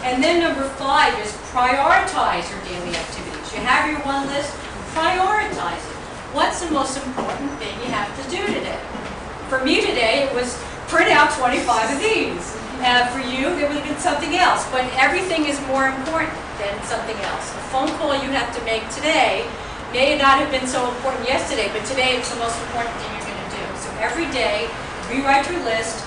And then number 5 is prioritize your daily activities. You have your one list, prioritize it. What's the most important thing you have to do today? For me today, it was print out 25 of these. For you, it would have been something else. But everything is more important than something else. A phone call you have to make today may not have been so important yesterday, but today it's the most important thing you're going to do. So every day, rewrite your list,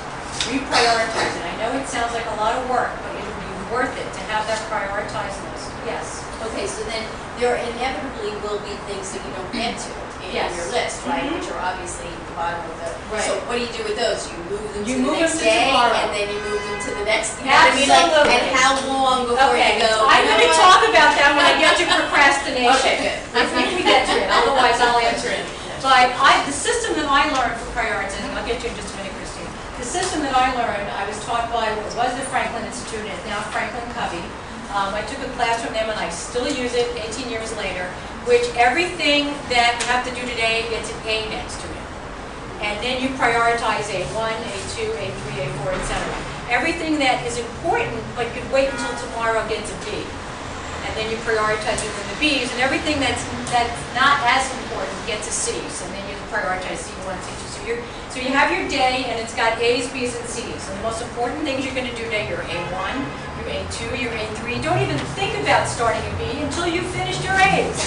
reprioritize it. I know it sounds like a lot of work, but it will be worth it to have that prioritized list. Yes? Okay, so then there inevitably will be things that you don't get to in your list, right? Which are obviously the bottom of the... Right. So what do you do with those? You move them You to move the next them to day, tomorrow. and then you move them to the next... You know what I mean? Absolutely. And how long before you go... I'm going to talk about that when I get to procrastination. Okay, good. I think we get to it, otherwise I'll answer it. But the system that I learned for prioritizing, I'll get to in just a minute, Christine. The system that I learned, I was taught by what was the Franklin Institute, and is now Franklin Covey. I took a class from them and I still use it 18 years later, which everything that you have to do today gets an A next to it. And then you prioritize A1, A2, A3, A4, etc. Everything that is important but could wait until tomorrow gets a B. And then you prioritize it in the B's, and everything that's not as important gets a C. So then you prioritize C1, C2. So you have your day, and it's got A's, B's, and C's. And the most important things you're going to do today, your A1, your A2, your A3. Don't even think about starting a B until you've finished your A's.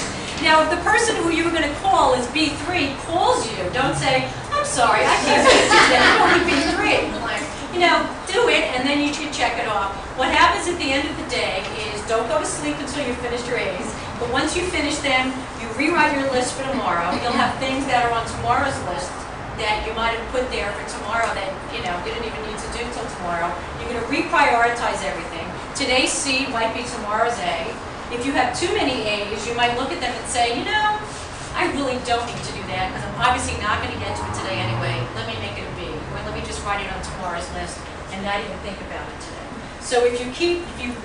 Now, if the person who you were going to call is B3 calls you, don't say, I'm sorry, I can't do this today, I'm only B3. Like, you know, do it, and then you can check it off. What happens at the end of the day is don't go to sleep until you've finished your A's, but once you finish them, you rewrite your list for tomorrow. You'll have things that are on tomorrow's list that you might have put there for tomorrow that, you know, you didn't even need to do till tomorrow. You're going to reprioritize everything. Today's C might be tomorrow's A. If you have too many A's, you might look at them and say, you know, I really don't need to do that because I'm obviously not going to get to it today anyway. Let me make it a B, or let me just write it on tomorrow's list and not even think about it today. So if you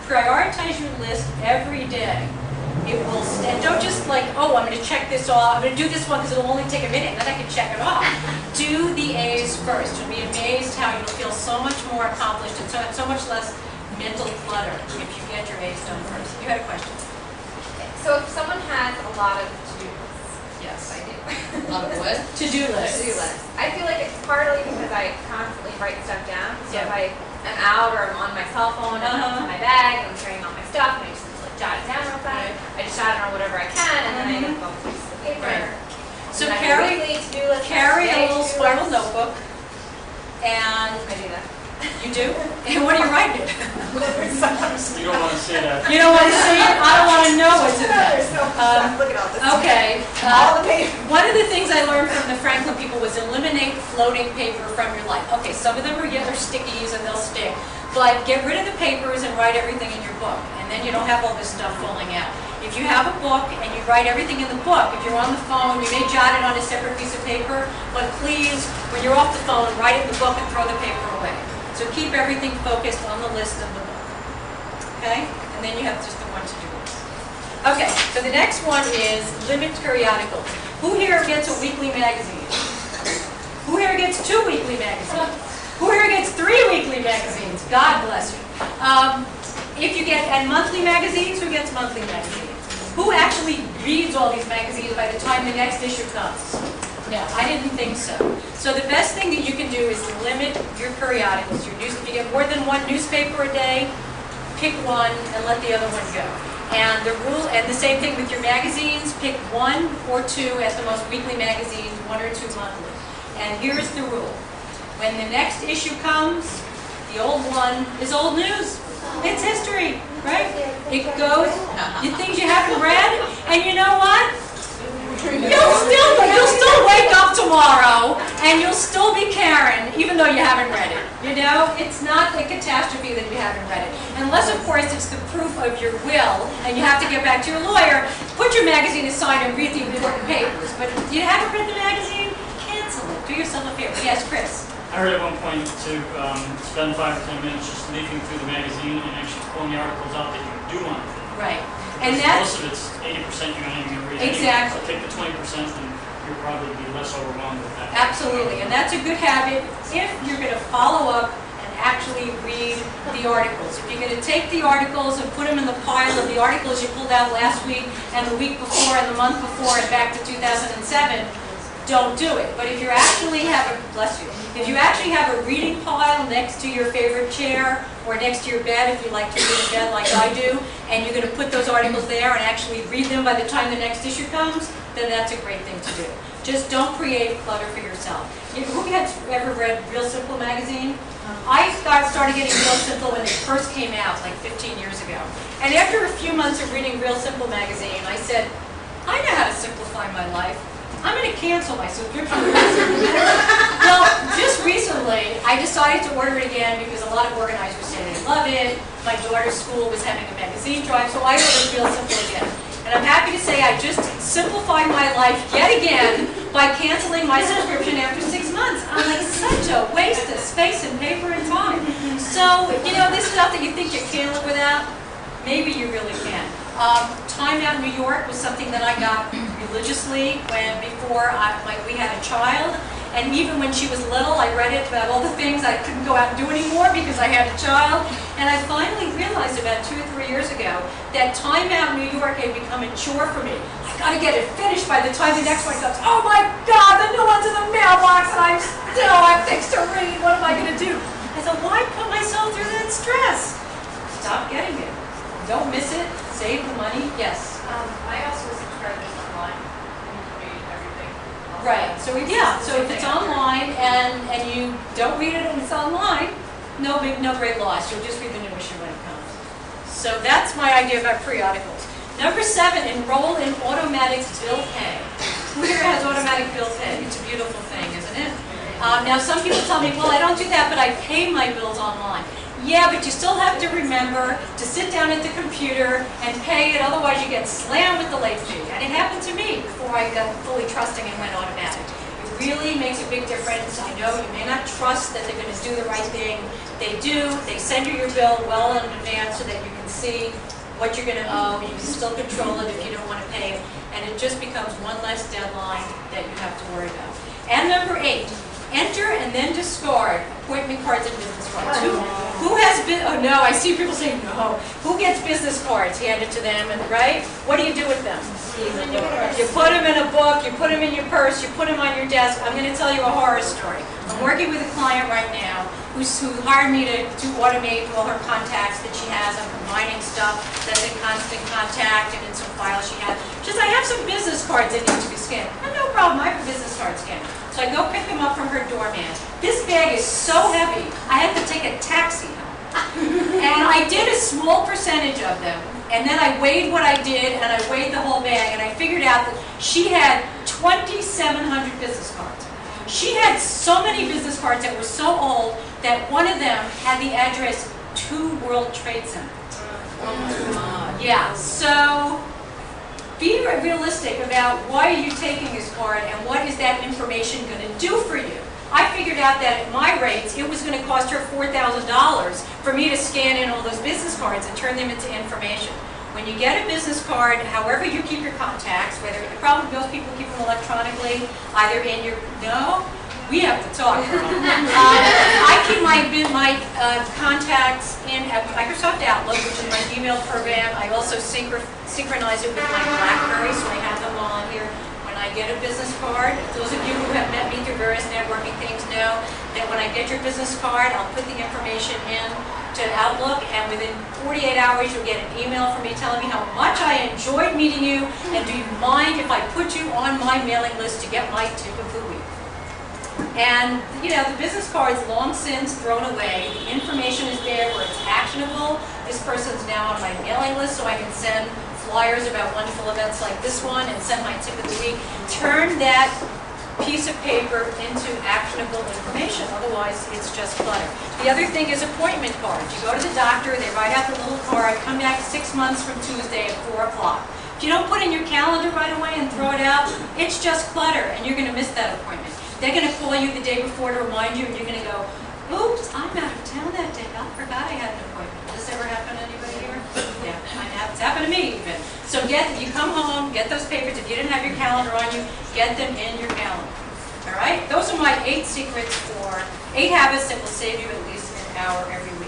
prioritize your list every day, it will, and don't just like, oh, I'm going to check this off, I'm going to do this one because it'll only take a minute, and then I can check it off. Do the A's first. You'll be amazed how you'll feel so much more accomplished and so much less mental clutter if you get your A's done first. You had a question? So if someone has a lot of to-do lists, Yes. I do. A lot of what? To-do lists. To-do lists. I feel like it's partly because I constantly write stuff down. So Yeah. if I am out or I'm on my cell phone, I'm in my bag, and I'm carrying all my stuff, and I just like jot it down real fast. I just jot it on whatever I can, and then I look over pieces of paper. Right. So And I have carry weekly to-do list, a little to-do spiral list. notebook, and I do that. you do? And what are you writing? You don't want to say that. You don't want to see it? I don't want to know what's in that. Look at all this. Okay. All the paper. One of the things I learned from the Franklin people was eliminate floating paper from your life. Okay, some of them are stickies and they'll stick, but get rid of the papers and write everything in your book, and then you don't have all this stuff falling out. If you have a book and you write everything in the book, if you're on the phone, you may jot it on a separate piece of paper, but please, when you're off the phone, write it in the book and throw the paper away. So keep everything focused on the list of the book. Okay? And then you have just the one to-do list. Okay, so the next one is limit periodicals. Who here gets a weekly magazine? Who here gets 2 weekly magazines? Who here gets 3 weekly magazines? God bless you. If you get, and monthly magazines, who gets monthly magazines? Who actually reads all these magazines by the time the next issue comes? No, I didn't think so. So the best thing that you can do is limit your periodicals. If you get more than 1 newspaper a day, pick one and let the other one go. And the same thing with your magazines, pick 1 or 2 at the most weekly magazines, 1 or 2 monthly. And here's the rule. When the next issue comes, the old one is old news. It's history, right? It goes, the things you haven't read, and you know what? You'll still wake up tomorrow, and you'll still be Karen, even though you haven't read it. You know, it's not a catastrophe that you haven't read it. Unless, of course, it's the proof of your will, and you have to get back to your lawyer, put your magazine aside and read the important papers. But if you haven't read the magazine, cancel it. Do yourself a favor. Yes, Chris? I heard at one point to spend 5 or 10 minutes just leafing through the magazine and actually pulling the articles out that you do want to read. Right. Because And that's most of it's 80% you're not even going to read. Exactly. So take the 20% and you'll probably be less overwhelmed with that. Absolutely, and that's a good habit if you're going to follow up and actually read the articles. If you're going to take the articles and put them in the pile of the articles you pulled out last week and the week before and the month before and back to 2007, don't do it. But if you actually have a, bless you, if you actually have a reading pile next to your favorite chair or next to your bed, if you like to read in bed like I do, and you're going to put those articles there and actually read them by the time the next issue comes, then that's a great thing to do. Just don't create clutter for yourself. Who has ever read Real Simple magazine? I started getting Real Simple when it first came out, like 15 years ago. And after a few months of reading Real Simple magazine, I said, I know how to simplify my life. I'm going to cancel my subscription. Well, just recently, I decided to order it again because a lot of organizers say they love it. My daughter's school was having a magazine drive, so I ordered Real Simple again. And I'm happy to say I just simplified my life yet again by canceling my subscription after 6 months. I'm like, such a waste of space and paper and time. So, you know, this stuff that you think you can't live without, maybe you really can. Time Out New York was something that I got religiously before we had a child. And even when she was little, I read it about all the things I couldn't go out and do anymore because I had a child. And I finally realized about 2 or 3 years ago that Time Out New York had become a chore for me. I got to get it finished by the time the next one comes. Oh my God, the new one's in the mailbox and I still have things to read. What am I going to do? I thought, why put myself through that stress? Stop getting it. Don't miss it. Save the money. Yes. I also subscribe to online. Read everything. Right. So yeah. So if it's online and you don't read it and it's online, no great loss. You'll just read the new issue when it comes. So that's my idea about periodicals. Number 7, enroll in automatic bill pay. Who here has automatic bill pay? It's a beautiful thing, isn't it? Now some people tell me, well, I don't do that, but I pay my bills online. Yeah, but you still have to remember to sit down at the computer and pay it, otherwise you get slammed with the late fee. And it happened to me before I got fully trusting and went automatic. It really makes a big difference. I know you may not trust that they're going to do the right thing. They do. They send you your bill well in advance so that you can see what you're going to owe. You can still control it if you don't want to pay it. And it just becomes one less deadline that you have to worry about. And number 8. Enter and then discard appointment cards and business cards. Who has oh no, I see people saying no. Who gets business cards handed to them, and right? What do you do with them? You put them in a book, you put them in your purse, you put them on your desk. I'm going to tell you a horror story. I'm working with a client right now who hired me to automate all her contacts that she has. I'm combining stuff that's in constant contact and in some files she has. She says, I have some business cards that need to be scanned. No problem, I have a business card scanner. So I go pick them up from her doorman. This bag is so heavy, I had to take a taxi home. And I did a small percentage of them. And then I weighed what I did, and I weighed the whole bag, and I figured out that she had 2,700 business cards. She had so many business cards that were so old that one of them had the address 2 World Trade Center. Oh my God. Yeah, so be realistic about why are you taking this card and what is that information going to do for you. I figured out that at my rates, it was going to cost her $4,000 for me to scan in all those business cards and turn them into information. When you get a business card, however you keep your contacts, whether the problem most people keep them electronically, either in your, no, we have to talk. I keep my contacts in at Microsoft Outlook, which is my email program. I also synchronize it with my BlackBerry, so I have them all on here. When I get a business card, those of you who have met me through various networking things know that when I get your business card, I'll put the information in to Outlook, and within 48 hours you'll get an email from me telling me how much I enjoyed meeting you, and do you mind if I put you on my mailing list to get my tip of the week. And, you know, the business card's long since thrown away. The information is there where it's actionable. This person's now on my mailing list, so I can send flyers about wonderful events like this one and send my tip of the week. Turn that piece of paper into actionable information. Otherwise, it's just clutter. The other thing is appointment cards. You go to the doctor, they write out the little card, come back 6 months from Tuesday at 4 o'clock. If you don't put in your calendar right away and throw it out, it's just clutter, and you're going to miss that appointment. They're going to call you the day before to remind you, and you're going to go, oops, I'm out of town that day. I forgot I had an appointment. Does this ever happen to anybody here? Yeah, it's happened to me even. So you come home, get those papers. If you didn't have your calendar on you, get them in your calendar. All right? Those are my 8 secrets for 8 habits that will save you at least an hour every